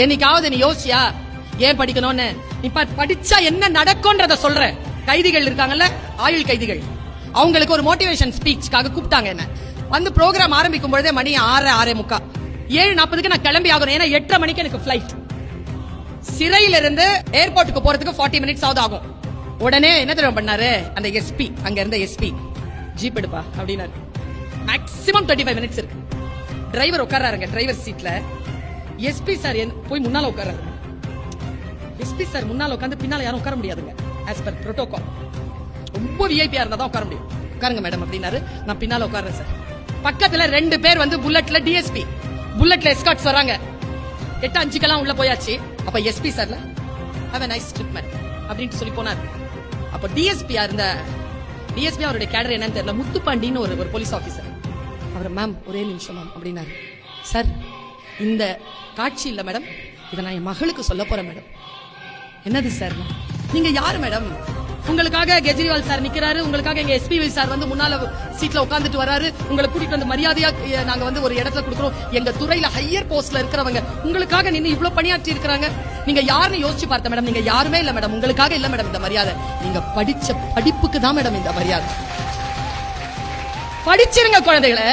என்னைக்காவது நீ யோசியா ஏன் படிக்கணும்னு? நீ படிச்சா என்ன நடக்கும்ன்றத சொல்ற. கைதிகள் இருக்காங்கல்ல, ஆயுள் கைதிகள், அவங்களுக்கு ஒரு மோட்டிவேஷன் ஸ்பீச்சுக்காக கூப்பிட்டாங்க. என்ன வந்து ப்ரோக்ராம் ஆரம்பிக்கும் பொழுதே மணி 6:45 7:40 நான் கிளம்பி ஆகணும். ஏன்னா 8:30 மணிக்கு எனக்கு பிளைட். சிறையில இருந்து ஏர்போர்ட்டுக்கு போறதுக்கு 40 மினிட்ஸ் ஆகும். உடனே என்ன தெரியும் பண்ணாரு அந்த எஸ்பி, அங்க இருந்த எஸ்பி, ஜீப் எடுப்பா அப்படின்னாரு. மேக்ஸிமம் 25 மினிட்ஸ் இருக்கு. டிரைவர் உட்காராருங்க டிரைவர் சீட்ல. எஸ்பி சார் போய் முன்னால உட்காராரு. எஸ்பி சார் முன்னால உட்காந்து பின்னால யாரும் உட்கார முடியாதுங்க. ஆஸ் பர் புரோட்டோகால் ரொம்ப விஐபியா இருந்தா தான் உட்கார முடியும். உட்காருங்க மேடம் அப்படின்னாரு. நான் பின்னால உட்கார்றேன் சார். பக்கத்துல 2 பேர் வந்து புல்லட்ல டிஎஸ்பி, புல்லட்ல எஸ்கார்ட்ஸ் வராங்க. 8:05 உள்ள போயாச்சு. அப்ப எஸ்பி சார்ல have a nice trip man அப்படினு சொல்லி போனார். அப்ப டிஎஸ்பி அவருடைய கேடர் என்னன்னு தெரியல, முத்துப்பாண்டின்னு ஒரு போலீஸ் ஆபீசர். அவர் மேம் ஒரே நிமிஷம் மேம் அப்படின்னாரு. சார் இந்த காட்சி இல்ல மேடம், இதை நான் என் மகளுக்கு சொல்ல போறேன் மேடம். என்னது சார்? நீங்க யாரு மேடம்? உங்களுக்காக கெஜ்ரிவால் சார் நிக்கிறாரு, உங்களுக்காக எங்க எஸ்பி சார் வந்து முன்னால சீட்ல உட்கார்ந்துட்டு வராரு, உங்களை கூட்டிட்டு வந்து மரியாதையா நாங்க வந்து ஒரு இடத்துல கொடுக்கிறோம். எங்க துறையில ஹையர் போஸ்ட்ல இருக்கிறவங்க உங்களுக்காக நின்னு இவ்வளவு பணியாற்றி இருக்காங்க. நீங்க யாருன்னு யோசிச்சு பார்த்த மேடம்? நீங்க யாருமே இல்ல மேடம், உங்களுக்காக இல்ல மேடம் இந்த மரியாதை, நீங்க படிச்ச படிப்புக்கு தான் மேடம் இந்த மரியாதை. படிச்சிருங்க குழந்தைகளை.